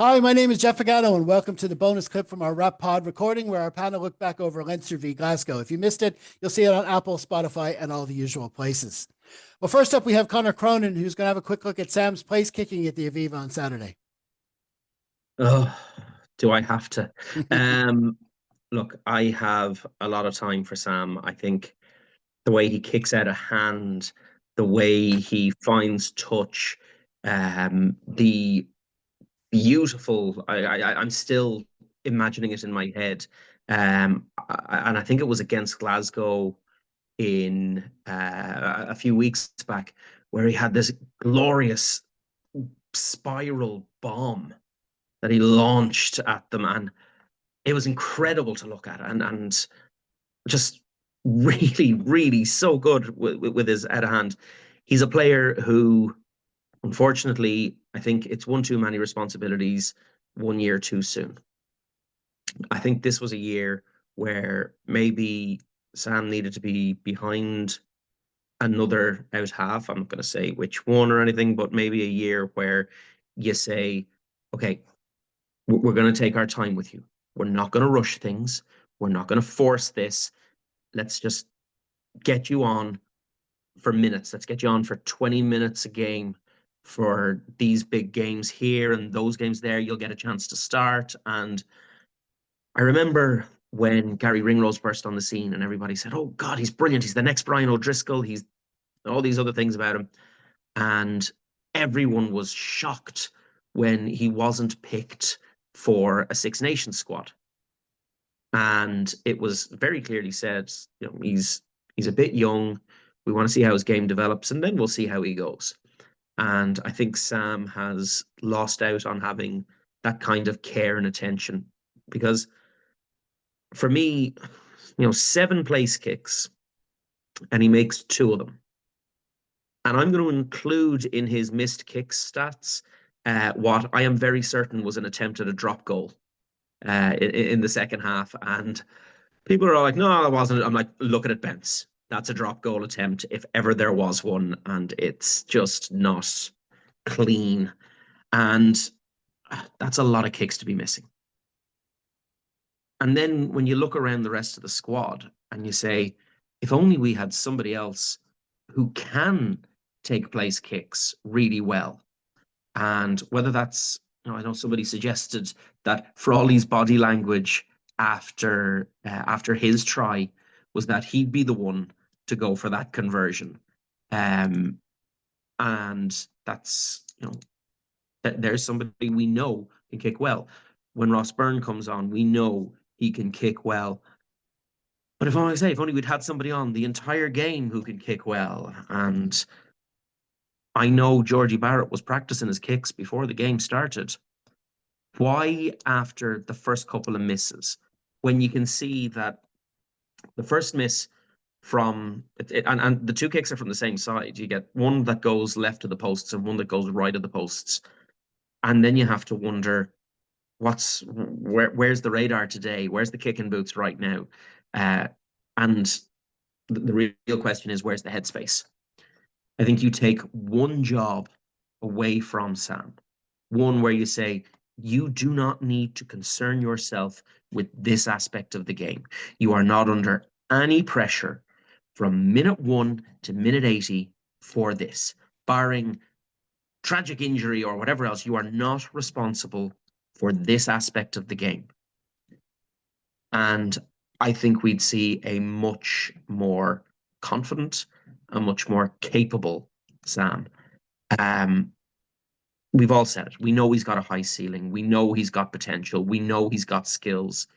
Hi, my name is Jeff Agano, and welcome to the bonus clip from our Rap Pod recording where our panel looked back over Leinster v Glasgow. If you missed it, you'll see it on Apple, Spotify, and all the usual places. Well, first up, we have Connor Cronin, who's going to have a quick look at Sam's place kicking at the Aviva on Saturday. Oh, do I have to? Um, Look, I have a lot of time for Sam. I think the way he kicks out a hand, the way he finds touch, the beautiful. I'm still imagining it in my head. And I think it was against Glasgow in a few weeks back, where he had this glorious spiral bomb that he launched at them, and it was incredible to look at, and just really so good with his out of hand. He's a player who, unfortunately, I think it's one too many responsibilities 1 year too soon. I think this was a year where maybe Sam needed to be behind another out half. I'm not going to say which one or anything, but maybe a year where you say, okay, we're going to take our time with you. We're not going to rush things. We're not going to force this. Let's just get you on for minutes. Let's get you on for 20 minutes a game for these big games here and those games there. You'll get a chance to start. And I remember when Gary Ringrose burst on the scene and everybody said, oh, God, he's brilliant. He's the next Brian O'Driscoll. He's all these other things about him. And everyone was shocked when he wasn't picked for a Six Nations squad. And it was very clearly said, he's a bit young. We want to see how his game develops, and then we'll see how he goes. And I think Sam has lost out on having that kind of care and attention because for me, seven place kicks and he makes two of them. And I'm going to include in his missed kicks stats what I am very certain was an attempt at a drop goal in the second half. And people are all like, no, it wasn't. I'm like, look at it, Bence. That's a drop goal attempt if ever there was one. And it's just not clean. And that's a lot of kicks to be missing. And then when you look around the rest of the squad and you say, if only we had somebody else who can take place kicks really well. And whether that's, I know somebody suggested that Frawley's body language after his try was that he'd be the one to go for that conversion. And that's, there's somebody we know can kick well. When Ross Byrne comes on, we know he can kick well. But if only we'd had somebody on the entire game who can kick well. And I know Georgie Barrett was practicing his kicks before the game started. Why, after the first couple of misses, when you can see that the first miss and the two kicks are from the same side, you get one that goes left of the posts and one that goes right of the posts, and then you have to wonder where's the radar today? Where's the kicking boots right now? And the real question is, where's the headspace? I think you take one job away from Sam, one where you say, you do not need to concern yourself with this aspect of the game. You are not under any pressure from minute 1 to minute 80 for this, barring tragic injury or whatever else. You are not responsible for this aspect of the game. And I think we'd see a much more confident, a much more capable Sam. We've all said it. We know he's got a high ceiling. We know he's got potential. We know he's got skills.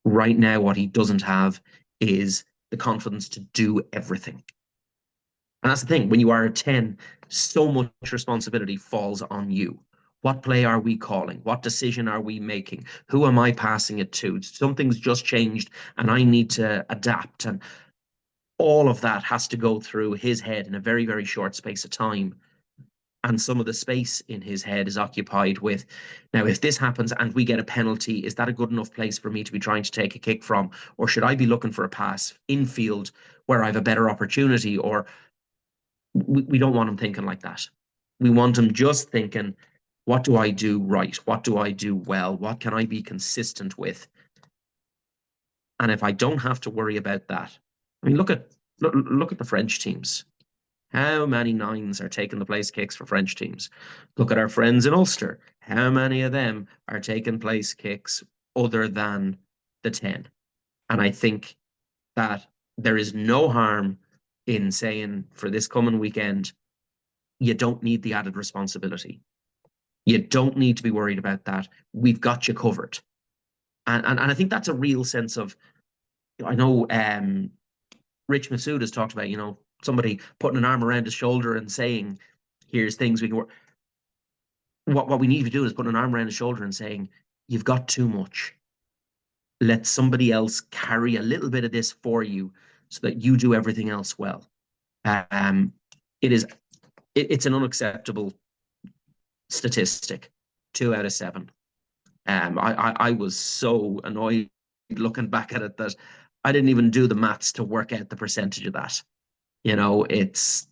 Right now, what he doesn't have is the confidence to do everything. And that's the thing. When you are a 10, so much responsibility falls on you. What play are we calling? What decision are we making? Who am I passing it to? Something's just changed and I need to adapt. And all of that has to go through his head in a very, very short space of time. And some of the space in his head is occupied with, now, if this happens and we get a penalty, is that a good enough place for me to be trying to take a kick from? Or should I be looking for a pass infield where I have a better opportunity? Or we don't want him thinking like that. We want him just thinking, What do I do right? What do I do well? What can I be consistent with? And if I don't have to worry about that, I mean, look at the French teams. How many nines are taking the place kicks for French teams? Look at our friends in Ulster. How many of them are taking place kicks other than the 10? And I think that there is no harm in saying for this coming weekend, you don't need the added responsibility. You don't need to be worried about that. We've got you covered. And I think that's a real sense of, I know Rich Massoud has talked about, somebody putting an arm around his shoulder and saying, here's things we can work. What we need to do is put an arm around his shoulder and saying, you've got too much. Let somebody else carry a little bit of this for you so that you do everything else well. Um, it's an unacceptable statistic. 2 out of 7. I was so annoyed looking back at it that I didn't even do the maths to work out the percentage of that. It's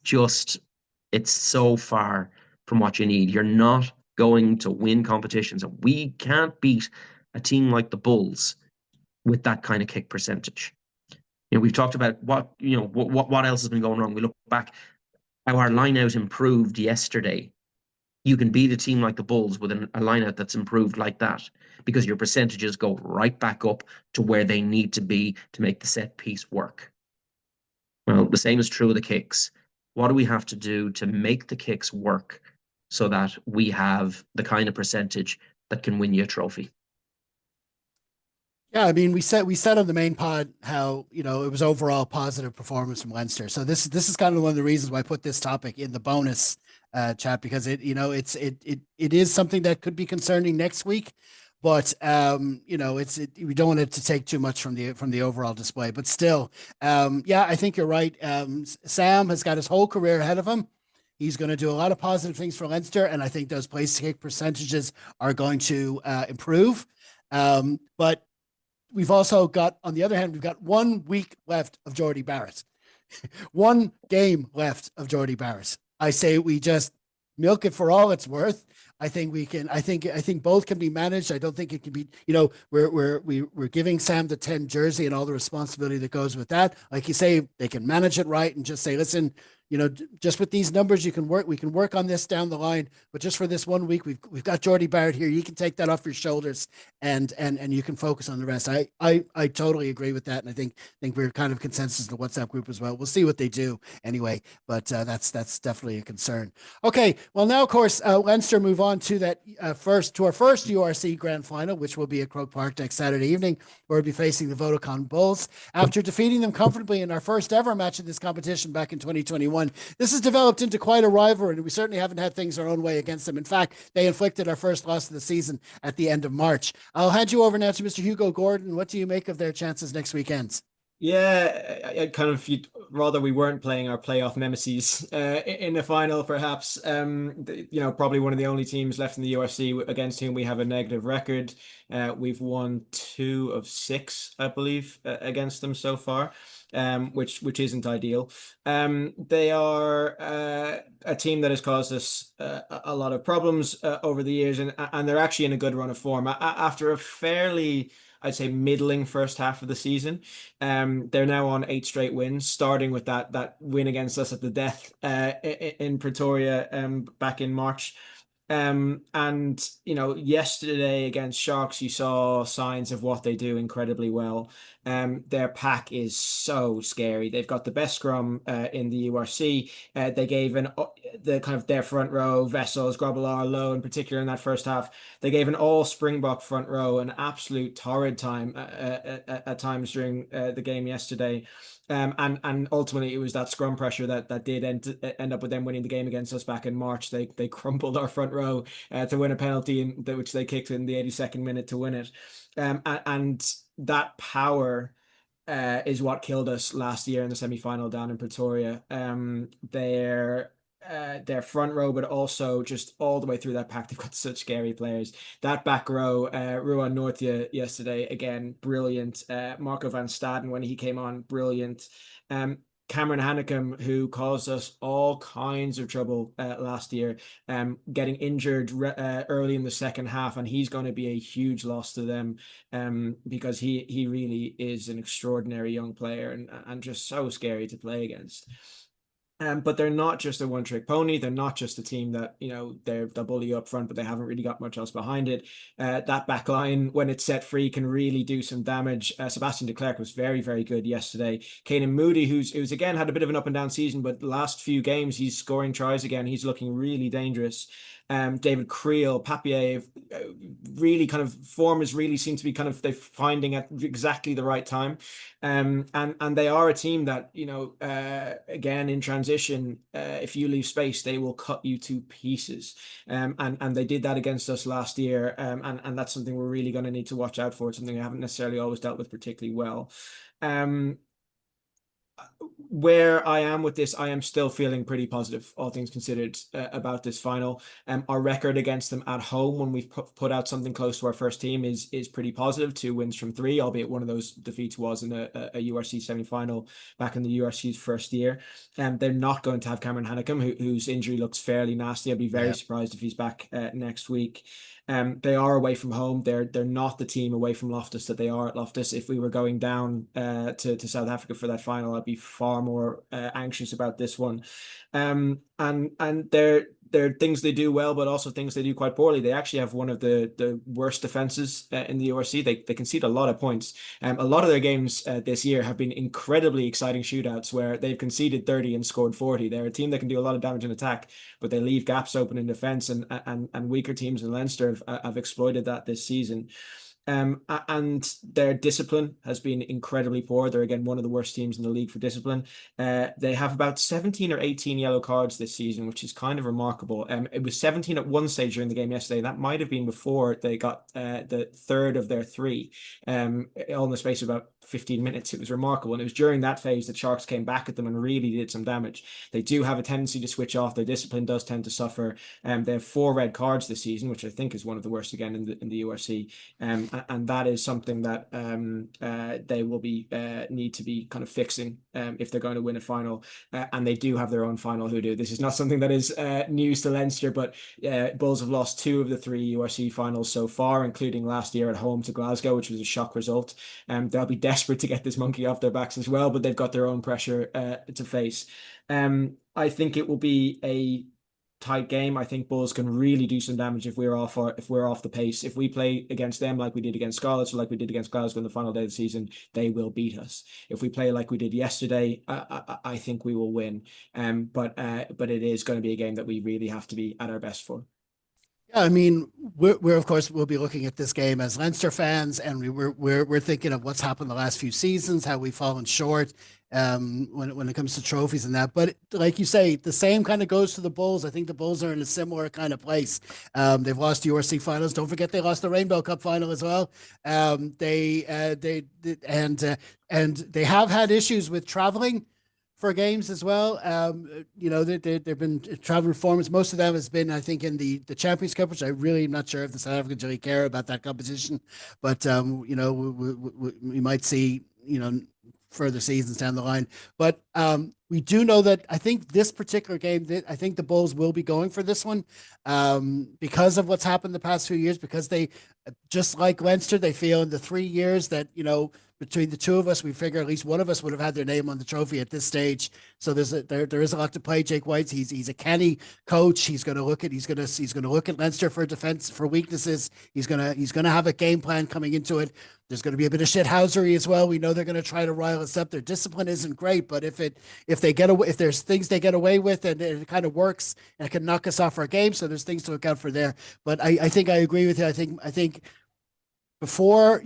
so far from what you need. You're not going to win competitions, and we can't beat a team like the Bulls with that kind of kick percentage. We've talked about what else has been going wrong. We look back how our line out improved yesterday. You can beat a team like the Bulls with a line out that's improved like that because your percentages go right back up to where they need to be to make the set piece work. Well, the same is true of the kicks. What do we have to do to make the kicks work so that we have the kind of percentage that can win you a trophy? Yeah, I mean, we said on the main pod how it was overall positive performance from Leinster. So this is kind of one of the reasons why I put this topic in the bonus chat, because it is something that could be concerning next week, but we don't want it to take too much from the overall display. But still, yeah, I think you're right. Sam has got his whole career ahead of him. He's going to do a lot of positive things for Leinster, and I think those place kick percentages are going to improve. But we've also got, on the other hand, we've got 1 week left of Jordy Barrett, one game left of Jordy Barrett. I say we just milk it for all it's worth. I think we can. I think both can be managed. I don't think it can be. We're giving Sam the 10 jersey and all the responsibility that goes with that. Like you say, they can manage it right and just say, listen, just with these numbers, you can work. We can work on this down the line, but just for this 1 week, we've got Jordy Barrett here. You can take that off your shoulders, and you can focus on the rest. I totally agree with that, and I think we're kind of consensus in the WhatsApp group as well. We'll see what they do anyway, but that's definitely a concern. Okay, well now of course Leinster move on to our first URC Grand Final, which will be at Croke Park next Saturday evening, where we'll be facing the Vodacom Bulls after defeating them comfortably in our first ever match of this competition back in 2021. This has developed into quite a rivalry, and we certainly haven't had things our own way against them. In fact, they inflicted our first loss of the season at the end of March. I'll hand you over now to Mr. Hugo Gordon. What do you make of their chances next weekend? Yeah, I kind of you'd rather we weren't playing our playoff nemesis in the final, perhaps. Probably one of the only teams left in the URC against whom we have a negative record. We've won 2 of 6, I believe, against them so far, which isn't ideal. They are a team that has caused us a lot of problems over the years, and they're actually in a good run of form after a fairly, I'd say, middling first half of the season. They're now on 8 straight wins, starting with that win against us at the death in Pretoria back in March. And yesterday against Sharks, you saw signs of what they do incredibly well. Their pack is so scary. They've got the best scrum in the URC. They gave the kind of their front row, Vessels, Grobbelaar, Lowe in particular in that first half. They gave an all Springbok front row an absolute torrid time at times during the game yesterday. And ultimately it was that scrum pressure that did end up with them winning the game against us back in March. They crumpled our front row to win a penalty, which they kicked in the 82nd minute to win it. And that power is what killed us last year in the semi-final down in Pretoria. Their front row, but also just all the way through that pack, they've got such scary players. That back row, Ruan Nortje yesterday, again, brilliant. Marco van Staden, when he came on, brilliant. Cameron Hanekom, who caused us all kinds of trouble last year, getting injured early in the second half, and he's going to be a huge loss to them, because he really is an extraordinary young player and just so scary to play against. But they're not just a one-trick pony. They're not just a team that, they'll bully you up front, but they haven't really got much else behind it. That back line, when it's set free, can really do some damage. Sebastian de Klerk was very, very good yesterday. Canan Moody, who's again had a bit of an up and down season, but the last few games he's scoring tries again. He's looking really dangerous. David Creel, Papier, really kind of form has really seemed to be kind of they're finding at exactly the right time. And they are a team that, again, in transition, if you leave space, they will cut you to pieces. And they did that against us last year. And that's something we're really going to need to watch out for. It's something I haven't necessarily always dealt with particularly well. Where I am with this, I am still feeling pretty positive, all things considered, about this final. Our record against them at home, when we've put out something close to our first team, is pretty positive. 2 wins from 3, albeit one of those defeats was in a URC semi-final back in the URC's first year. They're not going to have Cameron Hanekom, whose injury looks fairly nasty. I'd be very surprised if he's back next week. They are away from home. They're not the team away from Loftus that they are at Loftus. If we were going down to South Africa for that final, I'd be far more anxious about this one. And there are things they do well, but also things they do quite poorly. They actually have one of the worst defenses in the URC. They concede a lot of points. A lot of their games this year have been incredibly exciting shootouts where they've conceded 30 and scored 40. They're a team that can do a lot of damage in attack, but they leave gaps open in defense, and weaker teams in Leinster have exploited that this season. And their discipline has been incredibly poor. They're, again, one of the worst teams in the league for discipline. They have about 17 or 18 yellow cards this season, which is kind of remarkable. It was 17 at one stage during the game yesterday. That might have been before they got the third of their 3, all in the space of about 15 minutes. It was remarkable. And it was during that phase that Sharks came back at them and really did some damage. They do have a tendency to switch off. Their discipline does tend to suffer. They have 4 red cards this season, which I think is one of the worst again in the URC. And that is something that they will need to be kind of fixing if they're going to win a final. And they do have their own final hoodoo. This is not something that is news to Leinster, but Bulls have lost 2 of the 3 URC finals so far, including last year at home to Glasgow, which was a shock result. They'll be desperate to get this monkey off their backs as well, but they've got their own pressure to face. I think it will be a tight game. I think Bulls can really do some damage if we're off the pace. If we play against them like we did against Scarlets or like we did against Glasgow in the final day of the season, they will beat us. If we play like we did yesterday, I think we will win. But it is going to be a game that we really have to be at our best for. Yeah, I mean, we're of course we'll be looking at this game as Leinster fans, and we're thinking of what's happened the last few seasons, how we've fallen short when it comes to trophies and that. But like you say, the same kind of goes to the Bulls. I think the Bulls are in a similar kind of place. They've lost URC finals. Don't forget they lost the Rainbow Cup final as well. And they have had issues with traveling for games as well. They've been traveling formats. Most of them has been, I think, in the Champions Cup, which I really am not sure if the South Africans really care about that competition. But we might see further seasons down the line. But we do know that I think this particular game, I think the Bulls will be going for this one because of what's happened the past few years. Because they, just like Leinster, they feel in the 3 years that between the two of us, we figure at least one of us would have had their name on the trophy at this stage. So there is a lot to play. Jake White, he's a canny coach. He's going to look at Leinster for defense, for weaknesses. He's going to have a game plan coming into it. There's going to be a bit of shithousery as well. We know they're going to try to rile us up. Their discipline isn't great, but if there's things they get away with and it kind of works, and it can knock us off our game. So there's things to look out for there. But I think I agree with you. I think before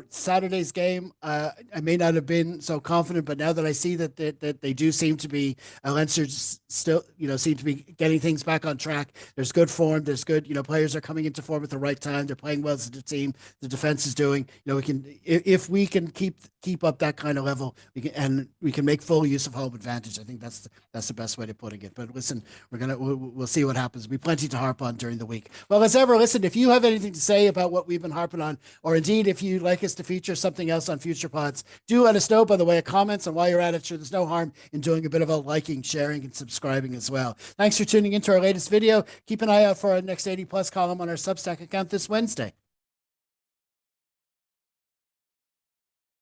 Saturday's game, I may not have been so confident, but now that I see that they do seem to be, Leinster still, seem to be getting things back on track. There's good form. There's good, players are coming into form at the right time. They're playing well as a team. The defense is doing, if we can keep up that kind of level, we can make full use of home advantage. I think that's the best way to putting it. But listen, we'll see what happens. There'll be plenty to harp on during the week. Well, as ever, listen, if you have anything to say about what we've been harping riffing on, or indeed if you'd like us to feature something else on future pods, do let us know by the way of comments. And while you're at it, sure, there's no harm in doing a bit of a liking, sharing, and subscribing as well. Thanks for tuning into our latest video. Keep an eye out for our next 80 plus column on our Substack account this Wednesday.